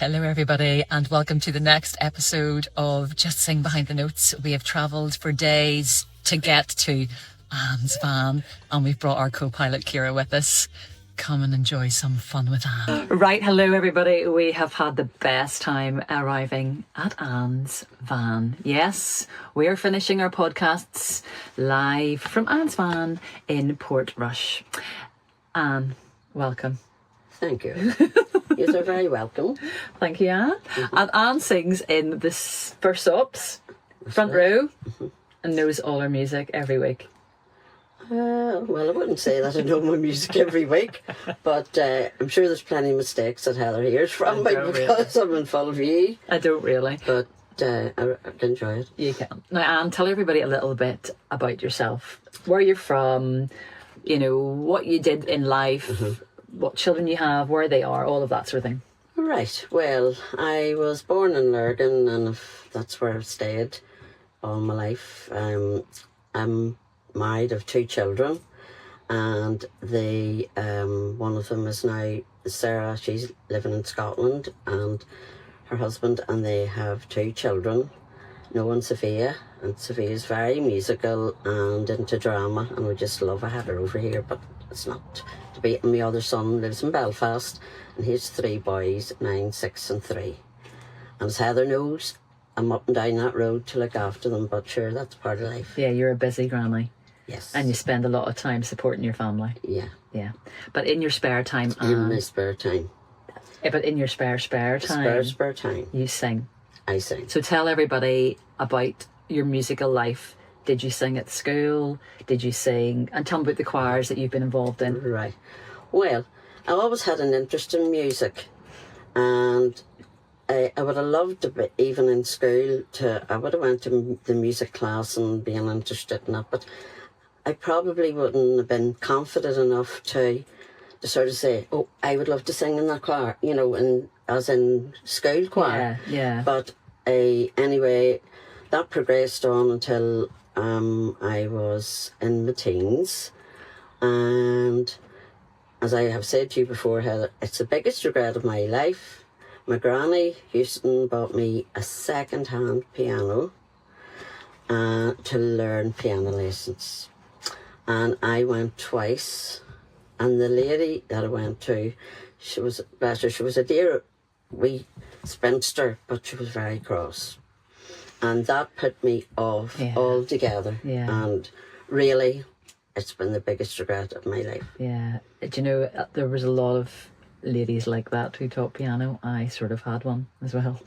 Hello everybody and welcome to the next episode of Just Sing Behind the Notes. We have travelled for days to get to Anne's van and we've brought our co-pilot Ciara with us. Come and enjoy some fun with Anne. Right, hello everybody. We have had the best time arriving at Anne's van. Yes, we're finishing our podcasts live from Anne's van in Portrush. Anne, welcome. Thank you. You're very welcome. Thank you, Anne. Mm-hmm. And Anne sings in the first ups, front row, and knows all her music every week. Well, I wouldn't say that I know my music every week, but I'm sure there's plenty of mistakes that Heather hears from me because I'm in full view. I don't really. But I enjoy it. You can. Now, Anne, tell everybody a little bit about yourself. Where you're from, you know, what you did in life, what children you have, where they are, all of that sort of thing. Right. Well, I was born in Lurgan and that's where I've stayed all my life. I'm married, of 2 children, and one of them is now Ciara. She's living in Scotland, and her husband, and they have 2 children, Noah and Sophia. And Sophia's very musical and into drama, and we just love her. I had her over here, but it's not to be. And my other son lives in Belfast, and he has 3 boys, 9, 6 and 3. And as Heather knows, I'm up and down that road to look after them, but sure, that's part of life. Yeah, you're a busy granny. Yes. And you spend a lot of time supporting your family. Yeah. Yeah. But in your spare time... In my spare time. Yeah, but in your spare time... Spare time. You sing. I sing. So tell everybody about your musical life. Did you sing at school? Did you sing? And tell me about the choirs that you've been involved in. Right. Well, I always had an interest in music. And I would have loved to be, even in school, I would have went to the music class and been interested in it. But I probably wouldn't have been confident enough to sort of say, oh, I would love to sing in that choir, you know, as in school choir. Yeah. But anyway, that progressed on until I was in my teens. And as I have said to you before, Heather, it's the biggest regret of my life. My granny Houston bought me a second-hand piano to learn piano lessons. And I went twice, and the lady that I went to, she was a dear wee spinster, but she was very cross. And that put me off altogether. Yeah. And really, it's been the biggest regret of my life. Yeah. Do you know, there was a lot of ladies like that who taught piano. I sort of had one as well.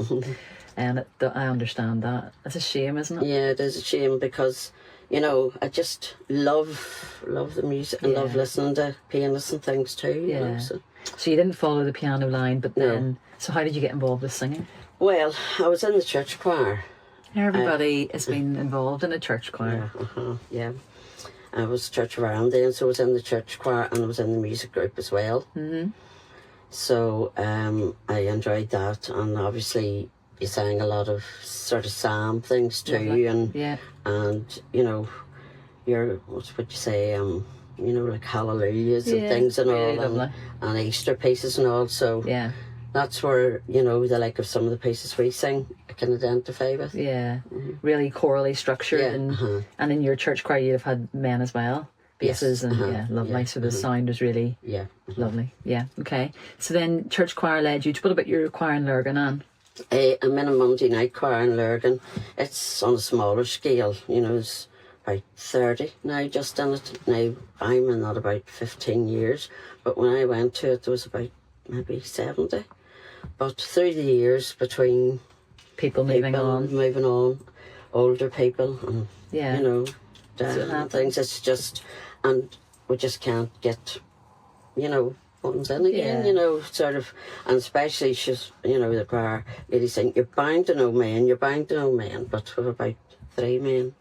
And I understand that. It's a shame, isn't it? Yeah, it is a shame because... You know, I just love the music and love listening to pianists and things too. You know, so you didn't follow the piano line, but then... So how did you get involved with singing? Well, I was in the church choir. Everybody has been involved in a church choir. Yeah. I was church around then, so I was in the church choir and I was in the music group as well. Mm-hmm. So I enjoyed that, and obviously... You sang a lot of sort of psalm things too, and you know, what would you say? You know, like hallelujahs and things and all, and Easter pieces and all. So that's where, you know, the like of some of the pieces we sing, I can identify with. Yeah, really chorally structured, and in your church choir you'd have had men as well, basses and lovely. So the sound was really lovely. Yeah, okay. So then church choir led you to. What about your choir in Lurgan, Anne? I'm in a Monday night choir in Lurgan. It's on a smaller scale, you know, it's about 30 now just in it. Now, I'm in that about 15 years, but when I went to it, there was about maybe 70. But through the years, between people moving on, older people, and, you know, things, it's just, and we just can't get, you know, one's in again, you know, sort of, and especially she's, you know, the choir lady saying, you're bound to know men, but we've about 3 men.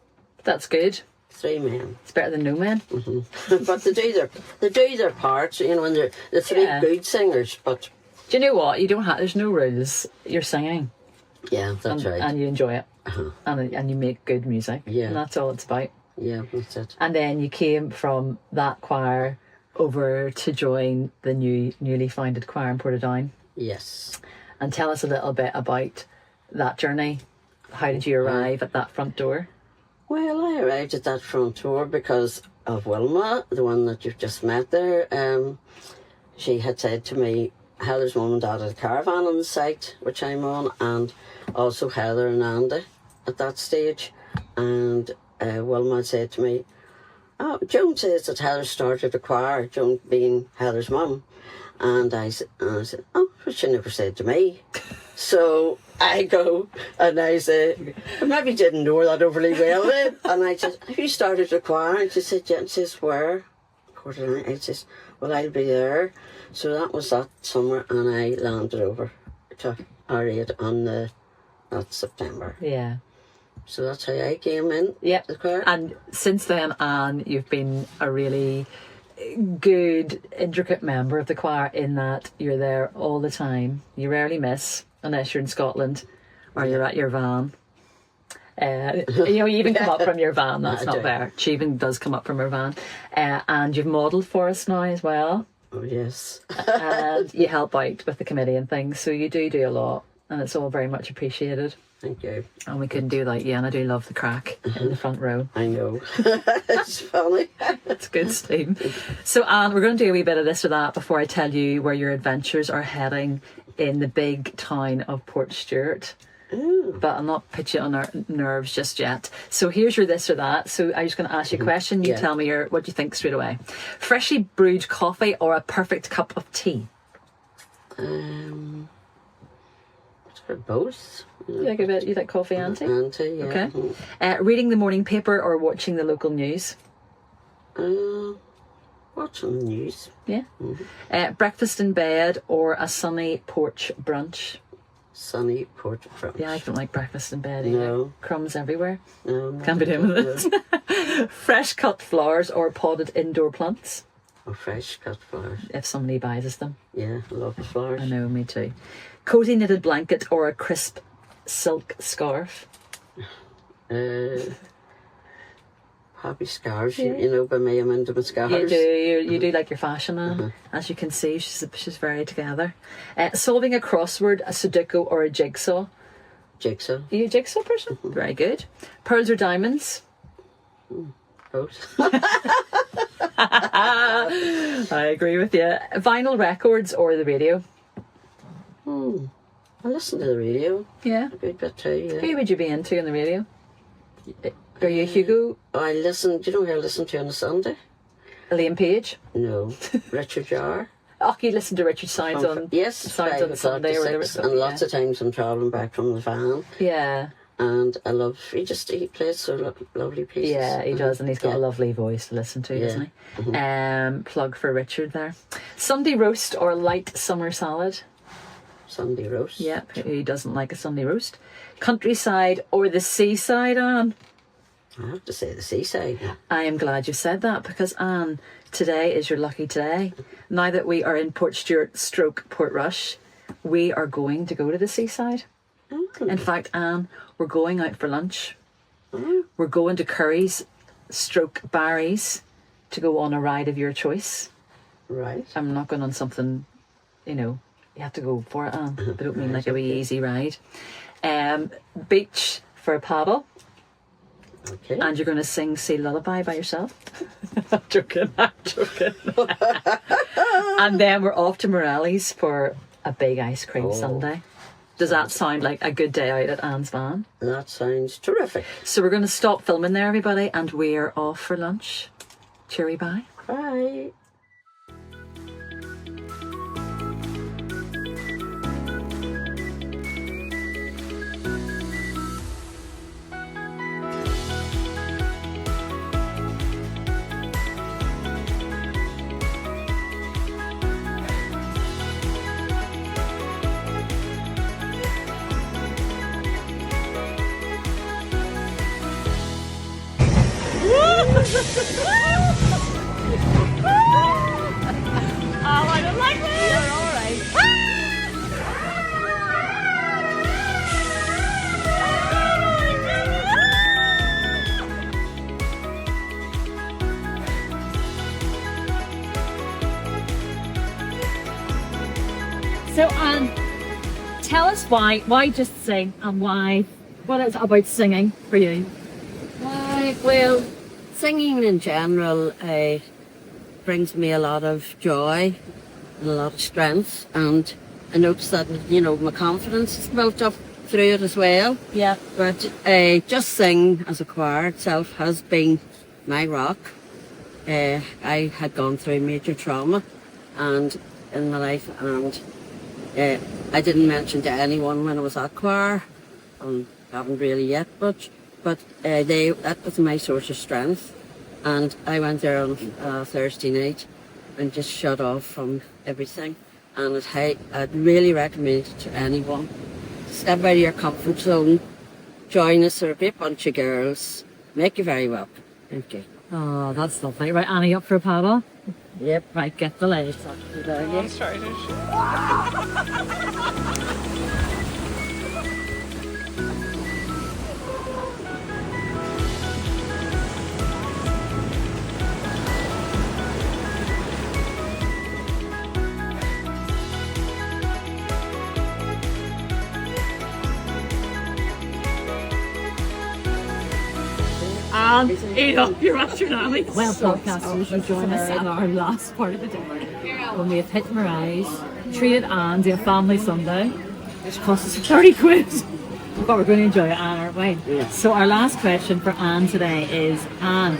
That's good. 3 men. It's better than no men. But they do their parts, you know, and they're the 3 good singers, but... Do you know what? There's no rules. You're singing. Yeah, that's right. And you enjoy it. And you make good music. Yeah. And that's all it's about. Yeah, that's it. And then you came from that choir over to join the newly founded choir in Portadown. Yes. And tell us a little bit about that journey. How did you arrive at that front door? Well, I arrived at that front door because of Wilma, the one that you've just met there. She had said to me, Heather's mum and dad had a caravan on the site, which I'm on, and also Heather and Andy at that stage. And Wilma said to me, oh, Joan says that Heather started a choir, Joan being Heather's mum. And I said, oh, but she never said to me. So I go and I say, I maybe didn't know that overly well then. And I said, have you started a choir? And she said, yeah. And she says, where? I says, well, I'll be there. So that was that summer, and I landed over to R8 on that September. Yeah. So that's how I came in. Yeah. The choir. And since then, Anne, you've been a really good, intricate member of the choir in that you're there all the time. You rarely miss, unless you're in Scotland or you're at your van. You even come up from your van, that's not there. She even does come up from her van. And you've modelled for us now as well. Oh, yes. And you help out with the committee and things, so you do a lot, and it's all very much appreciated. Thank you. And we couldn't do without you, and I do love the crack in the front row. I know. It's funny. It's good steam. So Anne, we're going to do a wee bit of this or that before I tell you where your adventures are heading in the big town of Portrush. But I'll not put you on our nerves just yet. So here's your this or that. So I'm just going to ask you a question. You tell me what you think straight away. Freshly brewed coffee or a perfect cup of tea? It's for both. You like coffee and tea? And tea, yeah. Okay. Reading the morning paper or watching the local news? Watching the news. Yeah. Breakfast in bed or a sunny porch brunch? Sunny porch brunch. Yeah, I don't like breakfast in bed either. No. Crumbs everywhere. No, Can't be doing with it. Fresh cut flowers or potted indoor plants? Oh, fresh cut flowers. If somebody buys us them. Yeah, I love the flowers. I know, me too. Cozy knitted blanket or a crisp silk scarf? Happy scarves, you know, by me I'm into my scarves. You do like your fashion, Anne. As you can see, she's very together. Solving a crossword, a Sudoku or a jigsaw? Jigsaw. Are you a jigsaw person? Very good. Pearls or diamonds? Both. I agree with you. Vinyl records or the radio? I listen to the radio. Yeah. A good bit too, yeah. Who would you be into on the radio? Are you Hugo? I listen, do you know who I listen to on a Sunday? Elaine Page? No. Richard Jar. Oh, you listen to Richard Sounds on Sounds on Sunday or whatever. And lots of times I'm travelling back from the van. Yeah. And I love, he plays so lovely pieces. Yeah, he does, and he's got a lovely voice to listen to, doesn't he? Plug for Richard there. Sunday roast or light summer salad? Sunday roast. Yep, who doesn't like a Sunday roast? Countryside or the seaside, Anne? I have to say the seaside. I am glad you said that because, Anne, today is your lucky day. Now that we are in Portrush, we are going to go to the seaside. In fact, Anne, we're going out for lunch. We're going to Curry's / Barry's to go on a ride of your choice. Right. I'm not going on something, you have to go for it, Anne. I don't mean like a wee easy ride. Beach for a paddle. Okay. And you're going to sing Sea Lullaby by yourself. I'm joking. And then we're off to Morelli's for a big ice cream sundae. Does that sound like a good day out at Anne's van? That sounds terrific. So we're going to stop filming there, everybody, and we're off for lunch. Cheery bye. Bye. I don't like this. You're all right. So, tell us why Just Sing, and why, what is it about singing for you? Well, singing in general brings me a lot of joy and a lot of strength, and I notice that, you know, my confidence is built up through it as well. Yeah. But Just Sing as a choir itself has been my rock. I had gone through major trauma and in my life, and I didn't mention to anyone when I was at choir, and haven't really yet, but that was my source of strength. And I went there on Thursday night and just shut off from everything. And I'd really recommend it to anyone. Step out of your comfort zone, join us, we're a great bunch of girls. Make you very welcome. Thank you. Oh, that's lovely. Right, Annie, up for a paddle? Yep. Right, get the lights up. And you're astronomical. Well, podcasters, you join us in our last part of the day when we have hit Morelli's, treated Anne to a family Sunday, which cost us 30 quid. But we're going to enjoy it, Anne, aren't we? Yeah. So our last question for Anne today is, Anne,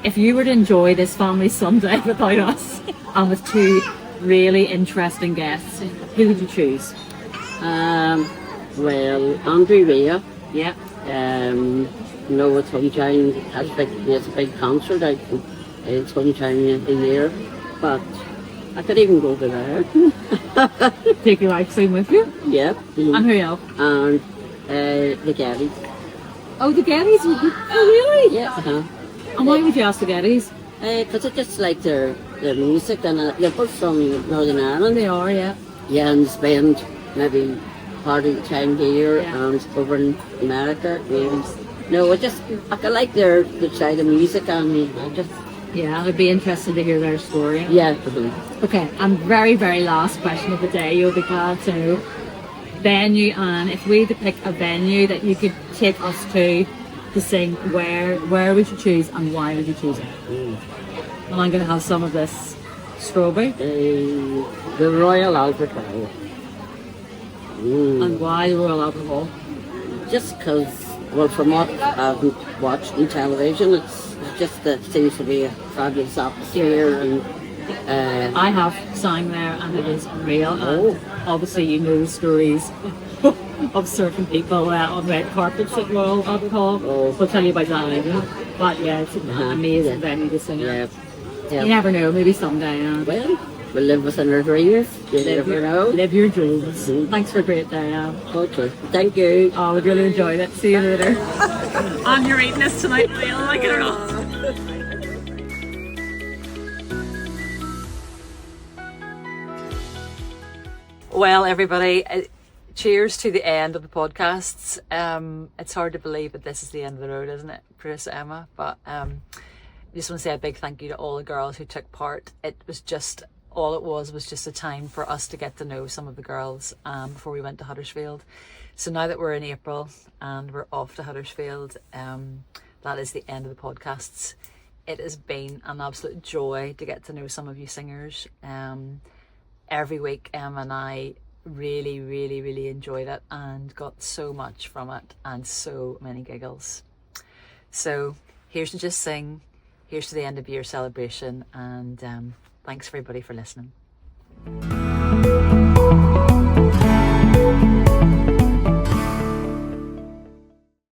if you were to enjoy this family Sunday without us and with two really interesting guests, who would you choose? Well, Andrew Rea. Yeah. No, it's Sunshine. It's a big concert. It's Sunshine every year. But I could even go to there. Take your live stream with you? Yep. And who else? And the Gettys. Oh, the Gettys? Oh, really? Yeah. And why would you ask the Gettys? Because I just like their music, and they're both from Northern Ireland. They are, yeah. Yeah, and spend maybe part of the time here Yeah. and over in America. No, I like their side of music, and Yeah, it'd be interesting to hear their story. yeah. Okay, and very, very last question of the day, you'll be glad to know. Venue, and if we had to pick a venue that you could take us to sing, where would you choose and why would you choose it? And I'm going to have some of this strawberry. The Royal Albert Hall. And why the Royal Albert Hall? Just because, well, from what I've watched on television, it's just that seems to be a fabulous atmosphere, and I have sang there and it is unreal. Oh. And obviously you know the stories of certain people on red carpets at Royal Albert Hall. Oh. We'll tell you about that later. But yeah, it's an amazing venue to sing at. yeah. You never know, maybe someday. Well, we live within our dreams. You never know. Live your dreams. Thanks for a great day, Anne. Okay, thank you. Oh, we really enjoyed it. See you later. And you're eating this tonight, Neil, like it or not. Well, everybody, cheers to the end of the podcasts. It's hard to believe that this is the end of the road, isn't it, Chris, Emma? But I just want to say a big thank you to all the girls who took part. It was just, all it was just a time for us to get to know some of the girls before we went to Huddersfield. So now that we're in April and we're off to Huddersfield, that is the end of the podcasts. It has been an absolute joy to get to know some of you singers. Every week, Emma and I really, really, really enjoyed it and got so much from it and so many giggles. So here's to Just Sing. Here's to the end of year celebration, and thanks everybody for listening.